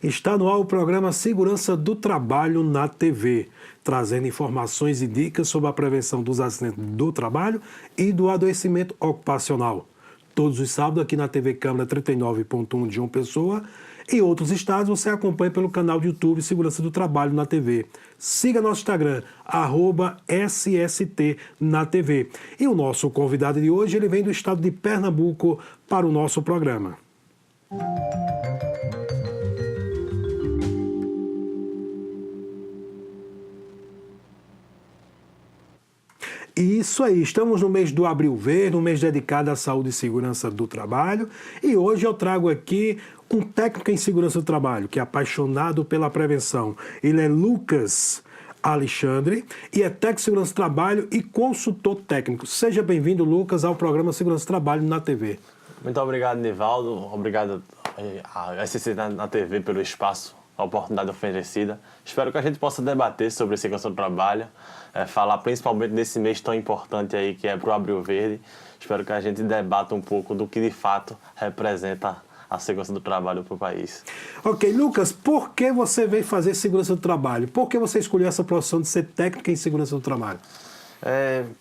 Está no ar o programa Segurança do Trabalho na TV, trazendo informações e dicas sobre a prevenção dos acidentes do trabalho e do adoecimento ocupacional. Todos os sábados aqui na TV Câmara 39.1 de João Pessoa e outros estados você acompanha pelo canal do YouTube Segurança do Trabalho na TV. Siga nosso Instagram, @SST na TV. E o nosso convidado de hoje, ele vem do estado de Pernambuco para o nosso programa. Isso aí, estamos no mês do Abril Verde, um mês dedicado à saúde e segurança do trabalho. E hoje eu trago aqui um técnico em segurança do trabalho, que é apaixonado pela prevenção. Ele é Lucas Alexandre e é técnico de segurança do trabalho e consultor técnico. Seja bem-vindo, Lucas, ao programa Segurança do Trabalho na TV. Muito obrigado, Nivaldo. Obrigado à SCC na TV pelo espaço, a oportunidade oferecida. Espero que a gente possa debater sobre segurança do trabalho, falar principalmente desse mês tão importante aí que é para o Abril Verde. Espero que a gente debata um pouco do que de fato representa a segurança do trabalho para o país. Ok, Lucas, por que você veio fazer segurança do trabalho? Por que você escolheu essa profissão de ser técnico em segurança do trabalho?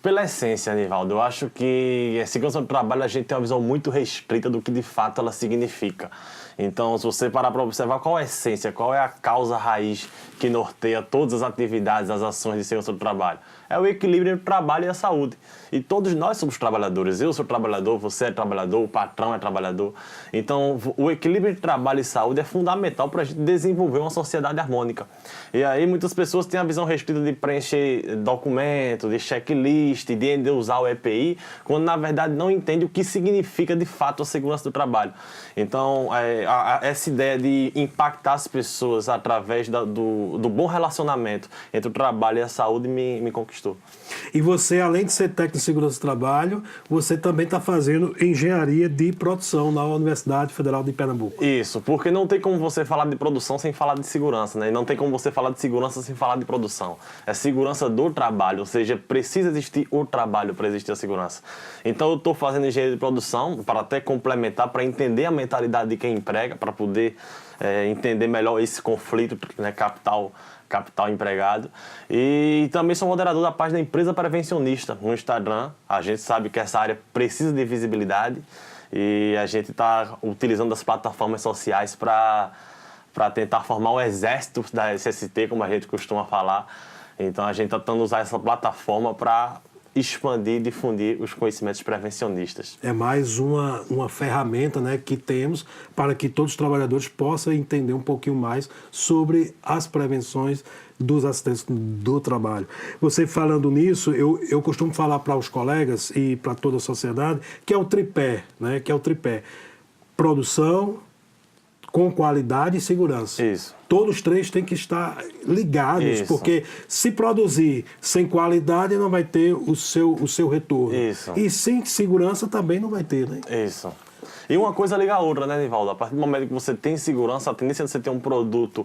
Pela essência, Nivaldo, eu acho que a segurança do trabalho a gente tem uma visão muito restrita do que de fato ela significa. Então, se você parar para observar qual é a essência, qual é a causa raiz que norteia todas as atividades, as ações de segurança do trabalho, é o equilíbrio entre o trabalho e a saúde. E todos nós somos trabalhadores. Eu sou trabalhador, você é trabalhador, o patrão é trabalhador. Então, o equilíbrio entre trabalho e saúde é fundamental para a gente desenvolver uma sociedade harmônica. E aí, muitas pessoas têm a visão restrita de preencher documento, de checklist, de usar o EPI, quando na verdade não entende o que significa de fato a segurança do trabalho. Então, essa ideia de impactar as pessoas através do bom relacionamento entre o trabalho e a saúde me conquistou. E você, além de ser técnico de segurança do trabalho, você também está fazendo engenharia de produção na Universidade Federal de Pernambuco. Isso, porque não tem como você falar de produção sem falar de segurança, né? E não tem como você falar de segurança sem falar de produção. É segurança do trabalho, ou seja, precisa existir o trabalho para existir a segurança. Então eu estou fazendo engenharia de produção para até complementar, para entender a mentalidade de quem emprega, para poder entender melhor esse conflito, né, capital empregado. E também sou moderador da página Empresa Prevencionista no Instagram. A gente sabe que essa área precisa de visibilidade e a gente está utilizando as plataformas sociais para tentar formar o exército da SST, como a gente costuma falar. Então a gente está tentando usar essa plataforma para expandir e difundir os conhecimentos prevencionistas. É mais uma ferramenta, né, que temos para que todos os trabalhadores possam entender um pouquinho mais sobre as prevenções dos acidentes do trabalho. Você falando nisso, eu costumo falar para os colegas e para toda a sociedade que é o tripé, né, que é o tripé. Produção, com qualidade e segurança. Isso. Todos os três têm que estar ligados, Isso. porque se produzir sem qualidade não vai ter o seu retorno. Isso. E sem segurança também não vai ter, né? Isso. E uma coisa liga a outra, né, Nivaldo? A partir do momento que você tem segurança, a tendência de você ter um produto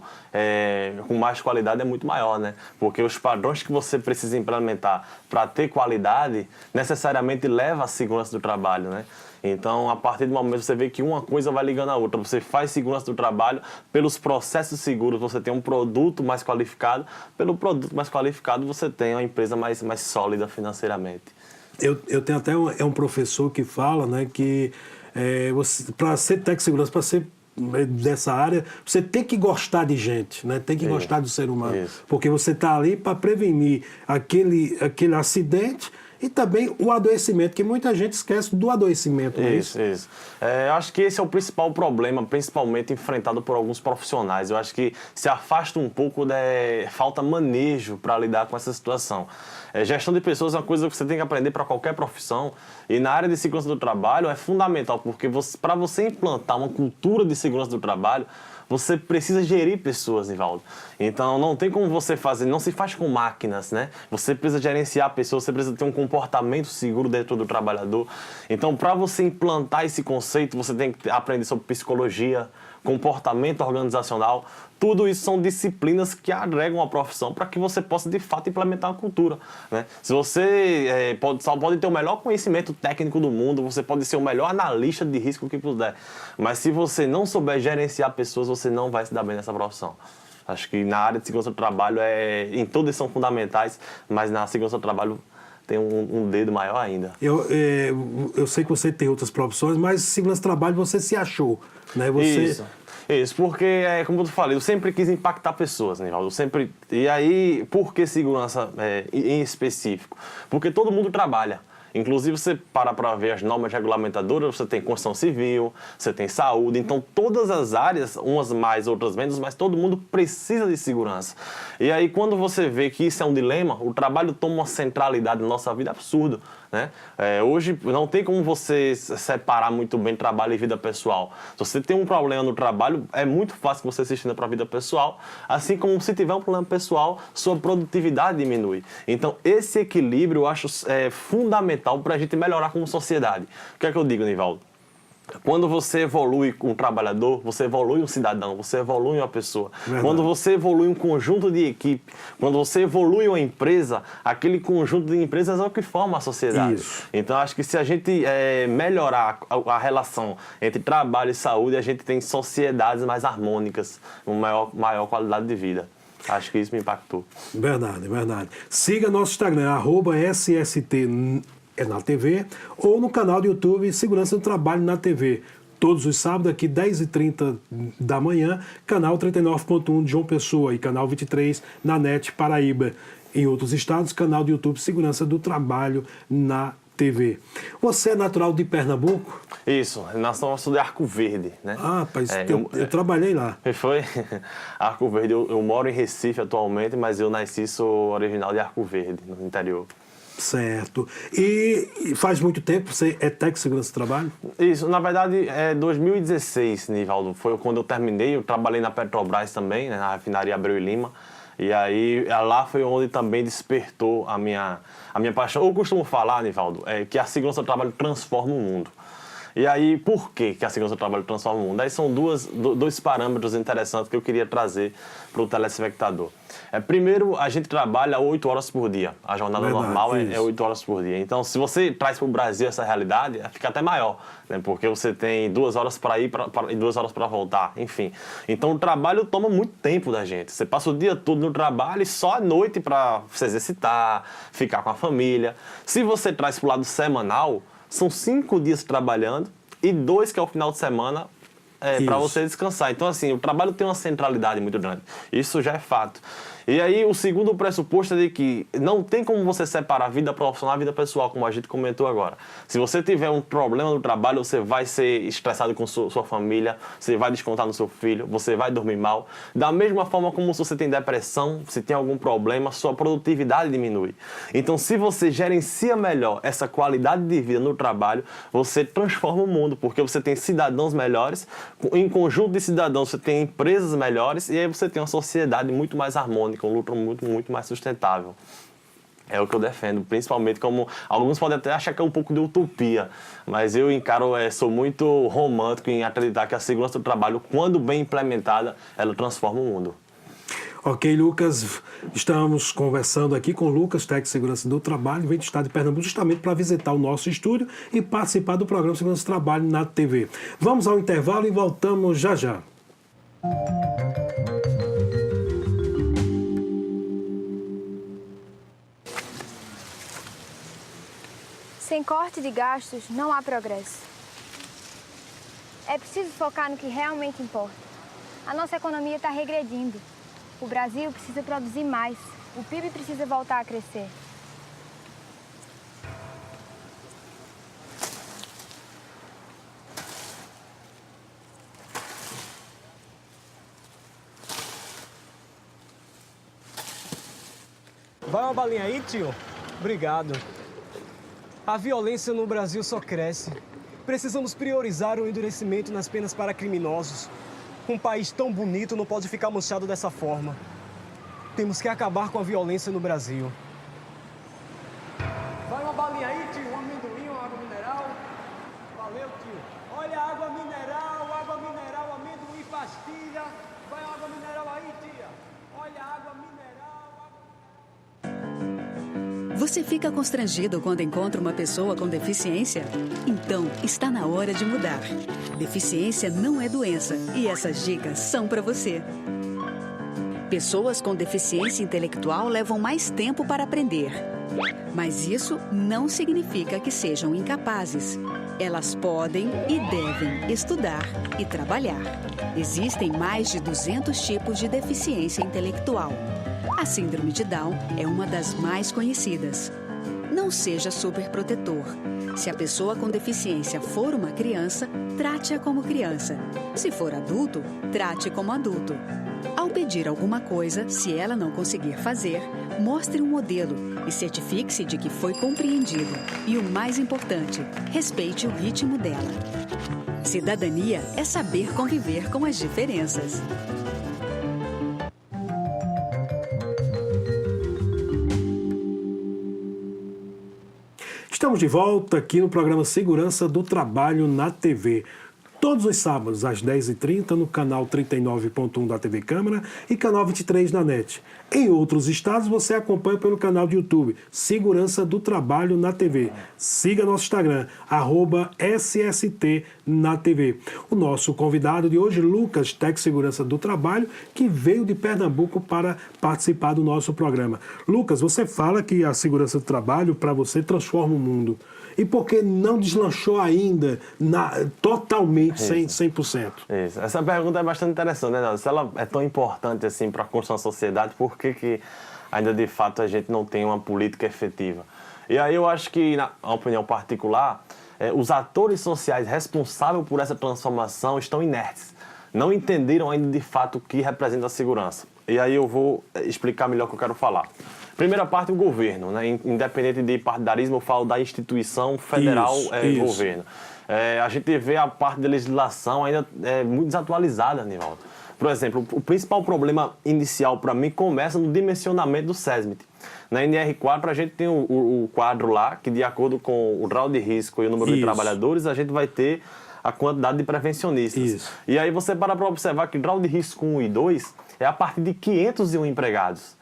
com mais qualidade é muito maior, né? Porque os padrões que você precisa implementar para ter qualidade necessariamente leva à segurança do trabalho, né? Então, a partir do momento que você vê que uma coisa vai ligando a outra, você faz segurança do trabalho, pelos processos seguros você tem um produto mais qualificado, pelo produto mais qualificado você tem uma empresa mais sólida financeiramente. Eu tenho até um professor que fala, né, que para ser técnico de segurança, para ser dessa área, você tem que gostar de gente, né? Tem que gostar do ser humano. Isso. Porque você está ali para prevenir aquele acidente e também o adoecimento, que muita gente esquece do adoecimento. Isso. Eu acho que esse é o principal problema, principalmente enfrentado por alguns profissionais. Eu acho que se afasta um pouco, falta manejo para lidar com essa situação. Gestão de pessoas é uma coisa que você tem que aprender para qualquer profissão. E na área de segurança do trabalho é fundamental, porque para você implantar uma cultura de segurança do trabalho, você precisa gerir pessoas, Nivaldo. Então, não tem como você fazer, não se faz com máquinas, né? Você precisa gerenciar pessoas, você precisa ter um comportamento seguro dentro do trabalhador. Então, para você implantar esse conceito, você tem que aprender sobre psicologia, comportamento organizacional. Tudo isso são disciplinas que agregam a profissão para que você possa, de fato, implementar a cultura, né? Se você só pode ter o melhor conhecimento técnico do mundo, você pode ser o melhor analista de risco que puder, mas se você não souber gerenciar pessoas, você não vai se dar bem nessa profissão. Acho que na área de segurança do trabalho, em todas são fundamentais, mas na segurança do trabalho tem um dedo maior ainda. Eu sei que você tem outras profissões, mas segurança do trabalho você se achou, né? Isso, porque, como eu falei, eu sempre quis impactar pessoas, Nivaldo. E aí, por que segurança em específico? Porque todo mundo trabalha. Inclusive, você para ver as normas regulamentadoras, você tem construção civil, você tem saúde, então todas as áreas, umas mais, outras menos, mas todo mundo precisa de segurança. E aí, quando você vê que isso é um dilema, o trabalho toma uma centralidade na nossa vida absurda, né? Hoje não tem como você separar muito bem trabalho e vida pessoal. Se você tem um problema no trabalho, é muito fácil que você se estenda para a vida pessoal, assim como se tiver um problema pessoal, sua produtividade diminui. Então, esse equilíbrio eu acho fundamental para a gente melhorar como sociedade. O que é que eu digo, Nivaldo? Quando você evolui um trabalhador, você evolui um cidadão, você evolui uma pessoa. Verdade. Quando você evolui um conjunto de equipe, quando você evolui uma empresa, aquele conjunto de empresas é o que forma a sociedade. Isso. Então, acho que se a gente melhorar a relação entre trabalho e saúde, a gente tem sociedades mais harmônicas, uma maior qualidade de vida. Acho que isso me impactou. Verdade, verdade. Siga nosso Instagram, @SST na TV, ou no canal do YouTube Segurança do Trabalho na TV. Todos os sábados, aqui 10h30 da manhã, canal 39.1 de João Pessoa e canal 23 na NET Paraíba. Em outros estados, canal do YouTube Segurança do Trabalho na TV. Você é natural de Pernambuco? Isso, eu sou de Arco Verde, né? Ah, rapaz, eu trabalhei lá. Foi? Arco Verde, eu moro em Recife atualmente, mas eu sou original de Arco Verde, no interior. Certo. E faz muito tempo você é técnico de segurança do trabalho? Isso, na verdade, 2016, Nivaldo, foi quando eu terminei. Eu trabalhei na Petrobras também, né, na refinaria Abreu e Lima. E aí, lá foi onde também despertou a minha paixão. Eu costumo falar, Nivaldo, que a segurança do trabalho transforma o mundo. E aí, por que a segurança do trabalho transforma o mundo? Aí são dois parâmetros interessantes que eu queria trazer para o telespectador. Primeiro, a gente trabalha 8 horas por dia. A jornada normal é 8 horas por dia. Então, se você traz para o Brasil essa realidade, fica até maior, né? Porque você tem 2 horas para ir e 2 horas para voltar, enfim. Então, o trabalho toma muito tempo da gente. Você passa o dia todo no trabalho e só à noite para se exercitar, ficar com a família. Se você traz para o lado semanal, são 5 dias trabalhando e 2 que é o final de semana para você descansar. Então, assim, o trabalho tem uma centralidade muito grande. Isso já é fato. E aí, o segundo pressuposto é de que não tem como você separar a vida profissional da vida pessoal, como a gente comentou agora. Se você tiver um problema no trabalho, você vai ser estressado com sua família, você vai descontar no seu filho, você vai dormir mal. Da mesma forma como se você tem depressão, se tem algum problema, sua produtividade diminui. Então, se você gerencia melhor essa qualidade de vida no trabalho, você transforma o mundo, porque você tem cidadãos melhores, em conjunto de cidadãos você tem empresas melhores, e aí você tem uma sociedade muito mais harmônica, um luto muito mais sustentável. É o que eu defendo, principalmente como alguns podem até achar que é um pouco de utopia, mas eu encaro, sou muito romântico em acreditar que a segurança do trabalho, quando bem implementada, ela transforma o mundo. Ok, Lucas, estamos conversando aqui com o Lucas, técnico de segurança do trabalho, veio do estado de Pernambuco justamente para visitar o nosso estúdio e participar do programa Segurança do Trabalho na TV. Vamos ao intervalo e voltamos já já. Sem corte de gastos, não há progresso. É preciso focar no que realmente importa. A nossa economia está regredindo. O Brasil precisa produzir mais. O PIB precisa voltar a crescer. Vai uma balinha aí, tio? Obrigado. A violência no Brasil só cresce. Precisamos priorizar o endurecimento nas penas para criminosos. Um país tão bonito não pode ficar manchado dessa forma. Temos que acabar com a violência no Brasil. Vai uma balinha aí, tio? Um amendoim, uma água mineral? Valeu, tio. Olha, água mineral, amendoim para Você fica constrangido quando encontra uma pessoa com deficiência? Então, está na hora de mudar. Deficiência não é doença e essas dicas são para você. Pessoas com deficiência intelectual levam mais tempo para aprender. Mas isso não significa que sejam incapazes. Elas podem e devem estudar e trabalhar. Existem mais de 200 tipos de deficiência intelectual. A síndrome de Down é uma das mais conhecidas. Não seja superprotetor. Se a pessoa com deficiência for uma criança, trate-a como criança. Se for adulto, trate como adulto. Ao pedir alguma coisa, se ela não conseguir fazer, mostre um modelo e certifique-se de que foi compreendido. E o mais importante, respeite o ritmo dela. Cidadania é saber conviver com as diferenças. Estamos de volta aqui no programa Segurança do Trabalho na TV. Todos os sábados, às 10h30, no canal 39.1 da TV Câmara e canal 23 na NET. Em outros estados, você acompanha pelo canal de YouTube Segurança do Trabalho na TV. Siga nosso Instagram, @SST na TV. O nosso convidado de hoje, Lucas, Tec Segurança do Trabalho, que veio de Pernambuco para participar do nosso programa. Lucas, você fala que a segurança do trabalho, para você, transforma o mundo. E por que não deslanchou ainda totalmente, 100%? Isso. Essa pergunta é bastante interessante, né, Nelson? Se ela é tão importante assim para a construção da sociedade, por que ainda de fato a gente não tem uma política efetiva? E aí eu acho que, na opinião particular, os atores sociais responsáveis por essa transformação estão inertes. Não entenderam ainda de fato o que representa a segurança. E aí eu vou explicar melhor o que eu quero falar. Primeira parte, o governo, né? Independente de partidarismo, eu falo da instituição federal, Isso. governo. A gente vê a parte da legislação ainda muito desatualizada, Nivaldo. Por exemplo, o principal problema inicial para mim começa no dimensionamento do SESMIT. Na NR4, a gente tem o quadro lá, que de acordo com o grau de risco e o número de trabalhadores, a gente vai ter a quantidade de prevencionistas. Isso. E aí você para observar que o grau de risco 1 e 2 é a partir de 501 empregados.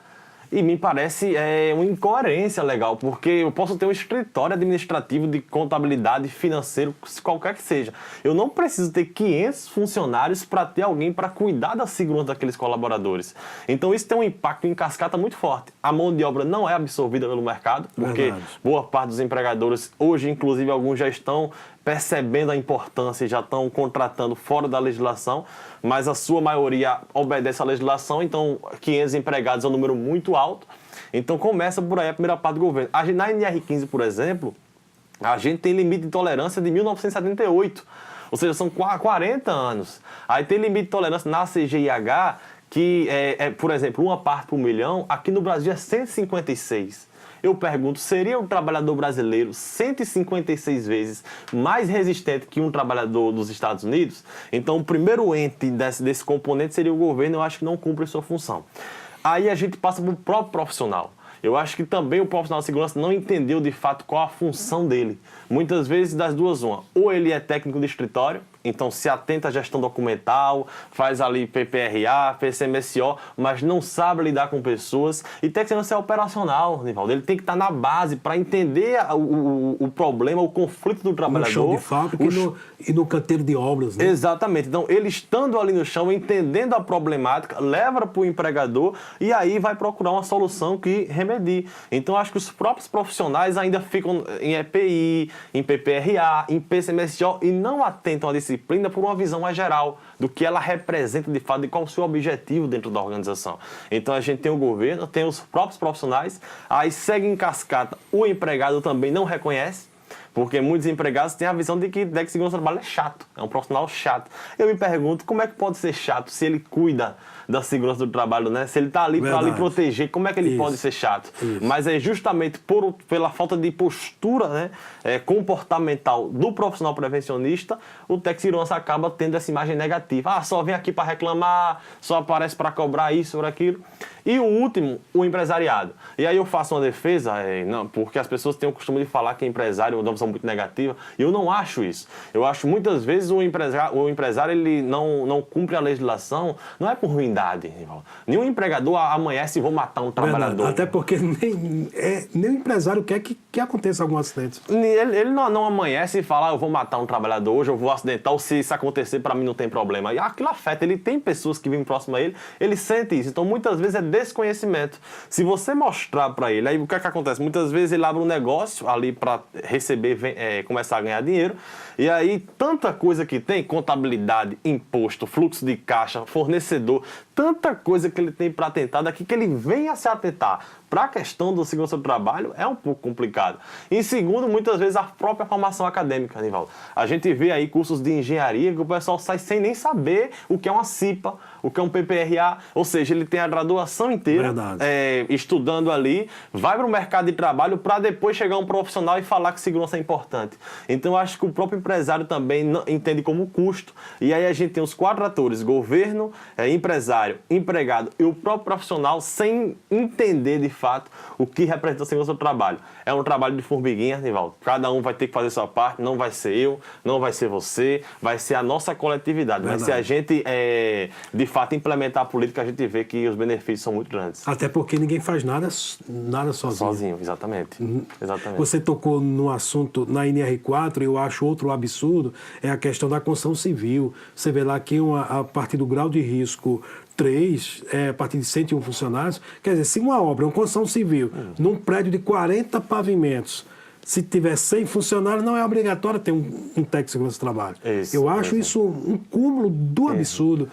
E me parece uma incoerência legal, porque eu posso ter um escritório administrativo de contabilidade financeiro, qualquer que seja. Eu não preciso ter 500 funcionários para ter alguém para cuidar da segurança daqueles colaboradores. Então isso tem um impacto em cascata muito forte. A mão de obra não é absorvida pelo mercado, porque boa parte dos empregadores, hoje inclusive alguns já estão percebendo a importância e já estão contratando fora da legislação, mas a sua maioria obedece à legislação, então 500 empregados é um número muito alto. Então começa por aí a primeira parte do governo. Na NR15, por exemplo, a gente tem limite de tolerância de 1978, ou seja, são 40 anos. Aí tem limite de tolerância na CGIH, que por exemplo, uma parte por milhão, aqui no Brasil é 156. Eu pergunto, seria o trabalhador brasileiro 156 vezes mais resistente que um trabalhador dos Estados Unidos? Então, o primeiro ente desse componente seria o governo, eu acho que não cumpre sua função. Aí a gente passa para o próprio profissional. Eu acho que também o profissional de segurança não entendeu de fato qual a função dele. Muitas vezes, das duas, uma. Ou ele é técnico de escritório, então se atenta à gestão documental, faz ali PPRA, PCMSO, mas não sabe lidar com pessoas. E tem que ser operacional, Nivaldo. Ele tem que estar na base para entender o problema, o conflito do trabalhador. No chão de fábrica e no canteiro de obras, né? Exatamente. Então, ele estando ali no chão, entendendo a problemática, leva para o empregador e aí vai procurar uma solução que remedie. Então, acho que os próprios profissionais ainda ficam em EPI, em PPRA, em PCMSO e não atentam à disciplina por uma visão mais geral do que ela representa de fato e qual o seu objetivo dentro da organização. Então a gente tem o governo, tem os próprios profissionais, aí segue em cascata, o empregado também não reconhece, porque muitos empregados têm a visão de que segurança do trabalho é chato, é um profissional chato. Eu me pergunto como é que pode ser chato se ele cuida da segurança do trabalho, né? Se ele está ali para lhe proteger, como é que ele pode ser chato? Mas é justamente pela falta de postura, né, comportamental do profissional prevencionista, o segurança acaba tendo essa imagem negativa. Só vem aqui para reclamar, só aparece para cobrar isso ou aquilo. E o último, o empresariado. E aí eu faço uma defesa, porque as pessoas têm o costume de falar que empresário é uma visão muito negativa, e eu não acho isso. Eu acho muitas vezes o empresário ele não cumpre a legislação, não é por ruindade, contabilidade, Nivaldo. Nenhum empregador amanhece e vou matar um trabalhador. Verdade. Até porque nem o empresário quer que aconteça algum acidente. Ele não amanhece e fala, eu vou matar um trabalhador hoje, eu vou acidentar, ou se isso acontecer, para mim não tem problema. E aquilo afeta, ele tem pessoas que vivem próximo a ele, ele sente isso. Então, muitas vezes é desconhecimento. Se você mostrar para ele, aí o que é que acontece? Muitas vezes ele abre um negócio ali para receber, começar a ganhar dinheiro, e aí tanta coisa que tem, contabilidade, imposto, fluxo de caixa, fornecedor, tanta coisa que ele tem para atentar, daqui que ele venha a se atentar para a questão do segurança do trabalho é um pouco complicado. E segundo, muitas vezes a própria formação acadêmica, Nivaldo. A gente vê aí cursos de engenharia que o pessoal sai sem nem saber o que é uma CIPA, o que é um PPRA, ou seja, ele tem a graduação inteira estudando ali, vai para o mercado de trabalho para depois chegar um profissional e falar que segurança é importante. Então eu acho que o próprio empresário também entende como custo, e aí a gente tem os 4 atores, governo, empresário, empregado e o próprio profissional sem entender de fato o que representa a segurança do trabalho. É um trabalho de formiguinha, Nivaldo. Cada um vai ter que fazer sua parte, não vai ser eu, não vai ser você, vai ser a nossa coletividade. Verdade. Vai ser a gente, de fato, implementar a política, a gente vê que os benefícios são muito grandes. Até porque ninguém faz nada sozinho. Sozinho, exatamente. Exatamente. Você tocou no assunto na NR4, eu acho outro absurdo, é a questão da construção civil. Você vê lá que a partir do grau de risco 3, a partir de 101 funcionários, quer dizer, se uma obra, uma construção civil, num prédio de 40 pavimentos, se tiver 100 funcionários, não é obrigatório ter um técnico de segurança do trabalho. Eu acho isso um cúmulo do absurdo.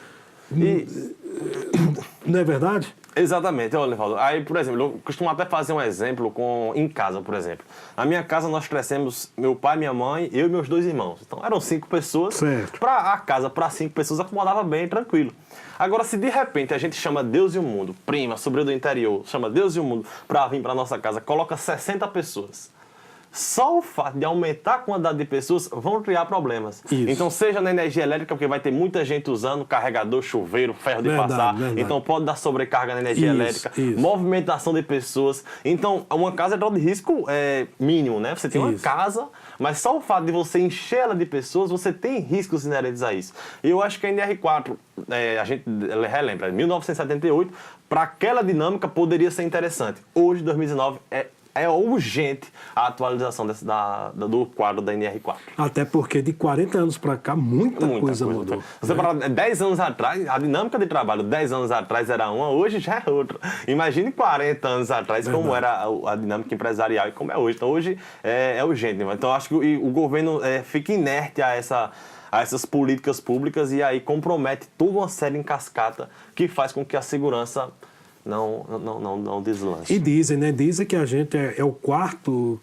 Não é verdade? Exatamente, olha, Nivaldo. Aí, por exemplo, eu costumo até fazer um exemplo em casa, por exemplo. Na minha casa nós crescemos, meu pai, minha mãe, eu e meus 2 irmãos. Então eram 5 pessoas. Certo. A casa para 5 pessoas acomodava bem, tranquilo. Agora, se de repente a gente chama Deus e o mundo, prima, sobrinho do interior, chama Deus e o mundo para vir para nossa casa, coloca 60 pessoas. Só o fato de aumentar a quantidade de pessoas vão criar problemas. Isso. Então, seja na energia elétrica, porque vai ter muita gente usando carregador, chuveiro, ferro de passar. Verdade. Então, pode dar sobrecarga na energia elétrica, movimentação de pessoas. Então, uma casa é grau de risco mínimo, né? Você tem uma casa, mas só o fato de você encher ela de pessoas, você tem riscos inerentes a isso. E eu acho que a NR4, a gente relembra, 1978, para aquela dinâmica poderia ser interessante. Hoje, 2019, é urgente a atualização do quadro da NR4. Até porque de 40 anos para cá, muita coisa mudou. Você parar 10 anos atrás, a dinâmica de trabalho 10 anos atrás era uma, hoje já é outra. Imagine 40 anos atrás como era a dinâmica empresarial e como é hoje. Então hoje é urgente. Então acho que o governo fica inerte a essas políticas públicas e aí compromete toda uma série em cascata que faz com que a segurança não deslanche. E dizem que a gente é o 4º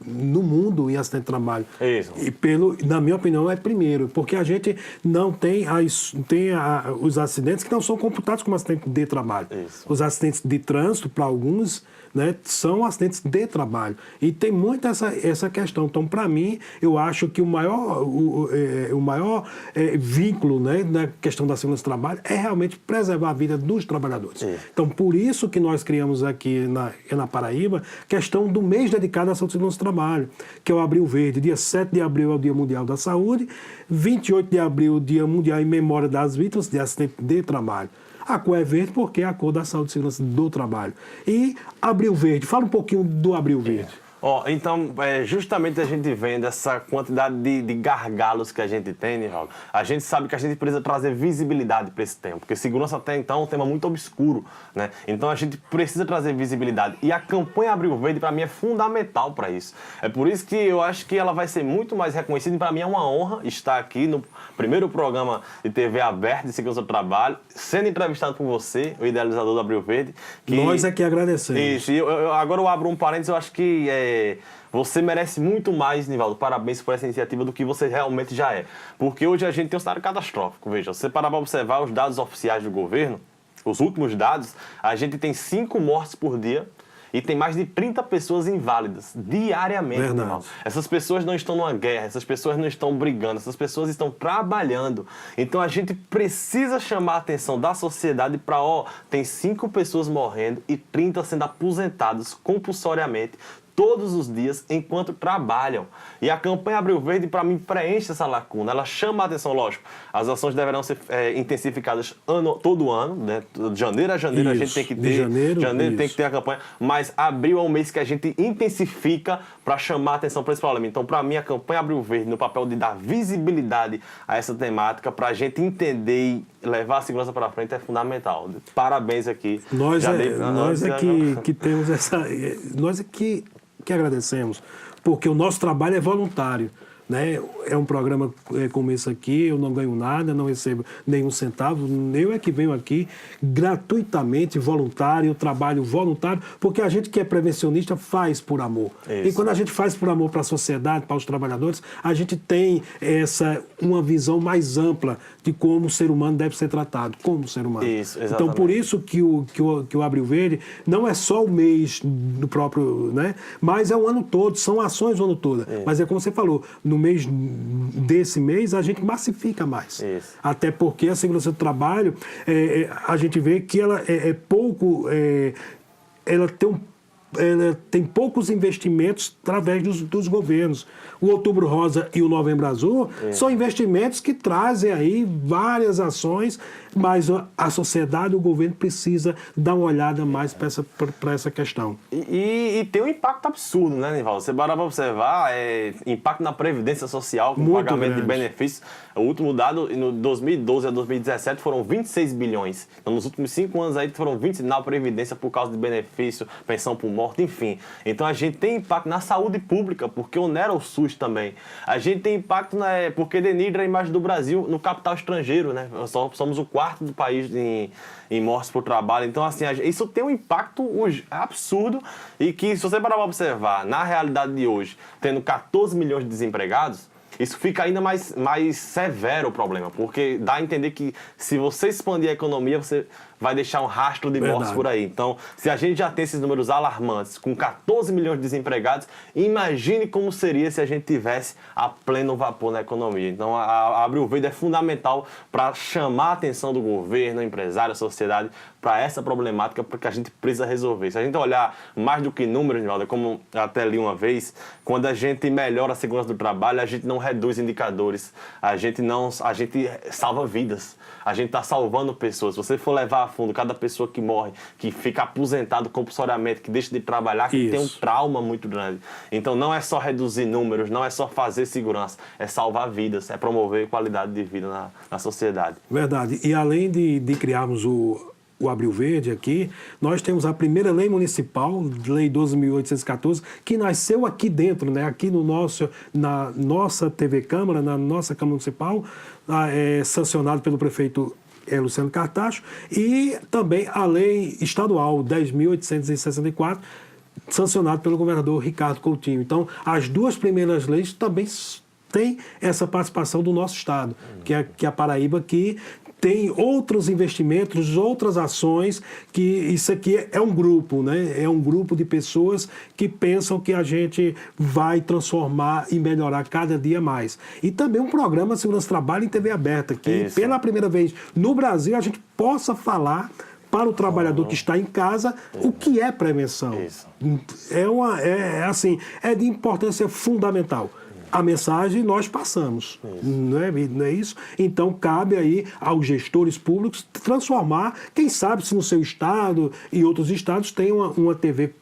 no mundo em acidente de trabalho. Isso. E na minha opinião, é primeiro, porque a gente não tem, os acidentes que não são computados como acidente de trabalho. Isso. Os acidentes de trânsito, para alguns, né, são acidentes de trabalho. E tem muito essa questão. Então, para mim, eu acho que o maior vínculo, né, na questão da segurança do trabalho é realmente preservar a vida dos trabalhadores. Isso. Então, por isso que nós criamos aqui na Paraíba a questão do mês dedicado à saúde e segurança do trabalho, que é o Abril Verde. Dia 7 de abril é o Dia Mundial da Saúde, 28 de abril, Dia Mundial em Memória das Vítimas de Acidente de Trabalho. A cor é verde porque é a cor da saúde e segurança do trabalho. E Abril Verde, fala um pouquinho do Abril Verde. Então, justamente a gente vendo essa quantidade de gargalos que a gente tem, Nivaldo, a gente sabe que a gente precisa trazer visibilidade para esse tema, porque segurança até então é um tema muito obscuro, né? Então a gente precisa trazer visibilidade. E a campanha Abril Verde, para mim, é fundamental para isso. É por isso que eu acho que ela vai ser muito mais reconhecida e para mim é uma honra estar aqui no primeiro programa de TV aberto de segurança do trabalho, sendo entrevistado por você, o idealizador do Abril Verde. Nós é que agradecemos. Isso. E agora eu abro um parênteses, eu acho que você merece muito mais, Nivaldo, parabéns por essa iniciativa do que você realmente já é. Porque hoje a gente tem um cenário catastrófico. Veja, se você parar para observar os dados oficiais do governo, os últimos dados, a gente tem 5 mortes por dia e tem mais de 30 pessoas inválidas diariamente, Nivaldo. Essas pessoas não estão numa guerra, essas pessoas não estão brigando, essas pessoas estão trabalhando. Então a gente precisa chamar a atenção da sociedade para, tem 5 pessoas morrendo e 30 sendo aposentadas compulsoriamente todos os dias enquanto trabalham. E a campanha Abril Verde, para mim, preenche essa lacuna. Ela chama a atenção, lógico. As ações deverão ser intensificadas todo ano, né? De janeiro a janeiro a gente tem que ter. Janeiro tem que ter a campanha. Mas abril é um mês que a gente intensifica para chamar a atenção para esse problema. Então, para mim, a campanha Abril Verde, no papel de dar visibilidade a essa temática, para a gente entender e levar a segurança para frente, é fundamental. Parabéns aqui. Nós que temos essa... Nós é que agradecemos, porque o nosso trabalho é voluntário, né? É um programa como esse aqui, eu não ganho nada, não recebo nenhum centavo, eu é que venho aqui gratuitamente, voluntário, eu trabalho voluntário, porque a gente que é prevencionista faz por amor. Isso. E quando a gente faz por amor para a sociedade, para os trabalhadores, a gente tem uma visão mais ampla de como o ser humano deve ser tratado, como ser humano. Isso, exatamente. Então, por isso que o Abril Verde não é só o mês do próprio, né? Mas é o ano todo, são ações o ano todo. Mas é como você falou, no mês desse mês a gente massifica mais. Isso. Até porque a segurança do trabalho, a gente vê que ela ela tem poucos investimentos através dos governos. O Outubro Rosa e o Novembro Azul são investimentos que trazem aí várias ações, mas a sociedade, o governo precisa dar uma olhada mais para essa questão. E tem um impacto absurdo, né, Nivaldo? Você para observar, impacto na Previdência Social, com Muito pagamento grande. de benefícios. O último dado, no 2012 a 2017, foram 26 bilhões. Então, nos últimos 5 anos aí, foram 20 na Previdência por causa de benefício, pensão por morte, enfim. Então, a gente tem impacto na saúde pública, porque onera o SUS também. A gente tem impacto porque denigra a imagem do Brasil no capital estrangeiro, né? Nós somos o quarto do país em mortes por trabalho. Então, assim, isso tem um impacto absurdo e que, se você parar para observar, na realidade de hoje, tendo 14 milhões de desempregados, isso fica ainda mais severo o problema, porque dá a entender que se você expandir a economia, você vai deixar um rastro de mortes por aí. Então, se a gente já tem esses números alarmantes, com 14 milhões de desempregados, imagine como seria se a gente tivesse a pleno vapor na economia. Então, a Abril Verde é fundamental para chamar a atenção do governo, empresário, sociedade, para essa problemática, porque a gente precisa resolver. Se a gente olhar mais do que números, Nivaldo, como eu até li uma vez, quando a gente melhora a segurança do trabalho, a gente não reduz indicadores, a gente salva vidas, a gente está salvando pessoas. Se você for levar a fundo cada pessoa que morre, que fica aposentado compulsoriamente, que deixa de trabalhar, que tem um trauma muito grande. Então não é só reduzir números, não é só fazer segurança, é salvar vidas, é promover qualidade de vida na sociedade. Verdade. E além de criarmos o Abril Verde aqui, nós temos a primeira lei municipal, Lei 12.814, que nasceu aqui dentro, né? Aqui na nossa TV Câmara, na nossa Câmara Municipal, sancionado pelo prefeito Luciano Cartacho, e também a Lei Estadual 10.864, sancionado pelo governador Ricardo Coutinho. Então, as duas primeiras leis também têm essa participação do nosso estado, que é a Paraíba, que tem outros investimentos, outras ações, que isso aqui é um grupo, né? É um grupo de pessoas que pensam que a gente vai transformar e melhorar cada dia mais. E também um programa Segurança do Trabalho em TV aberta, que pela primeira vez no Brasil a gente possa falar para o trabalhador que está em casa o que é prevenção. Isso. É de importância fundamental. A mensagem nós passamos, não é isso? Então, cabe aí aos gestores públicos transformar, quem sabe se no seu estado e outros estados tem uma TV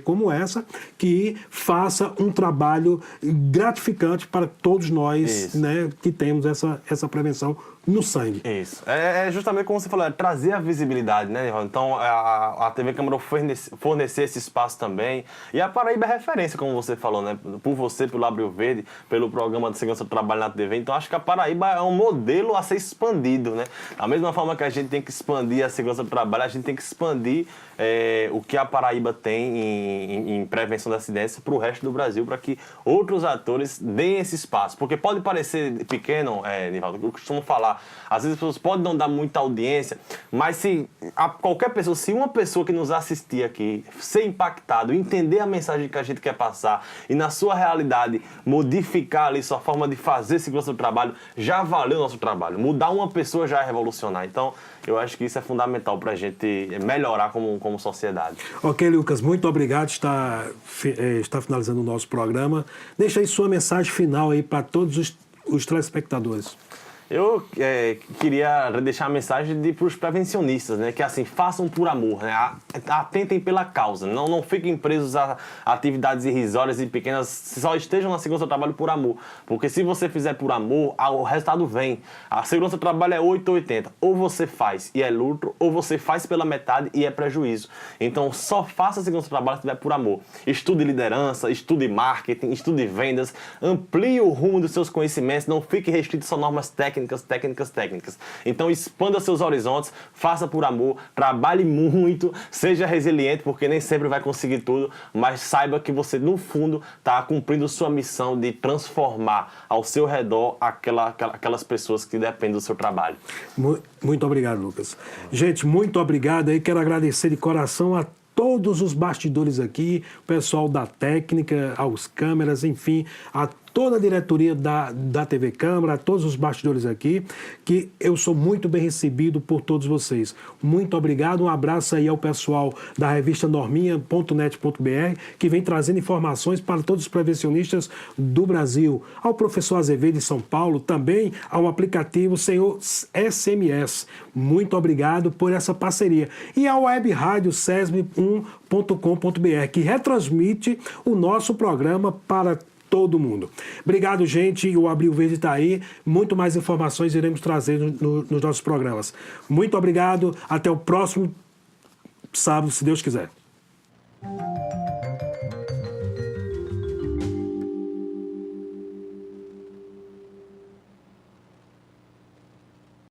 como essa, que faça um trabalho gratificante para todos nós, né, que temos essa prevenção no sangue. Isso. É justamente como você falou, trazer a visibilidade, né, Nivaldo? Então, a TV Câmara fornecer esse espaço também. E a Paraíba é referência, como você falou, né? Por você, pelo Abril Verde, pelo programa de segurança do trabalho na TV. Então, acho que a Paraíba é um modelo a ser expandido, né? Da mesma forma que a gente tem que expandir a segurança do trabalho, a gente tem que expandir o que a Paraíba tem em prevenção da acidência para o resto do Brasil, para que outros atores deem esse espaço. Porque pode parecer pequeno, Nivaldo, eu costumo falar, falar. Às vezes as pessoas podem não dar muita audiência, mas se uma pessoa que nos assistir aqui ser impactado, entender a mensagem que a gente quer passar e na sua realidade modificar ali sua forma de fazer segurança do trabalho, já valeu o nosso trabalho. Mudar uma pessoa já é revolucionar. Então, eu acho que isso é fundamental para a gente melhorar como sociedade. Ok, Lucas, muito obrigado. Está finalizando o nosso programa. Deixa aí sua mensagem final aí para todos os telespectadores. Eu queria deixar a mensagem para os prevencionistas, né? Que assim, façam por amor, né? Atentem pela causa, não fiquem presos a atividades irrisórias e pequenas, só estejam na segurança do trabalho por amor. Porque se você fizer por amor, o resultado vem. A segurança do trabalho é 8 ou 80. Ou você faz e é lucro, ou você faz pela metade e é prejuízo. Então só faça a segurança do trabalho se tiver por amor. Estude liderança, estude marketing, estude vendas, amplie o rumo dos seus conhecimentos, não fique restrito só a normas técnicas. Então expanda seus horizontes, faça por amor, trabalhe muito, seja resiliente, porque nem sempre vai conseguir tudo, mas saiba que você, no fundo, está cumprindo sua missão de transformar ao seu redor aquelas pessoas que dependem do seu trabalho. Muito obrigado, Lucas. Gente, muito obrigado aí. Quero agradecer de coração a todos os bastidores aqui, o pessoal da técnica, aos câmeras, enfim, a toda a diretoria da TV Câmara, a todos os bastidores aqui, que eu sou muito bem recebido por todos vocês. Muito obrigado, um abraço aí ao pessoal da revista norminha.net.br, que vem trazendo informações para todos os prevencionistas do Brasil. Ao professor Azevedo de São Paulo, também ao aplicativo Senhor SMS. Muito obrigado por essa parceria. E ao web rádio sesme1.com.br, que retransmite o nosso programa para todo mundo. Obrigado, gente. O Abril Verde está aí. Muito mais informações iremos trazer nos nossos programas. Muito obrigado. Até o próximo sábado, se Deus quiser.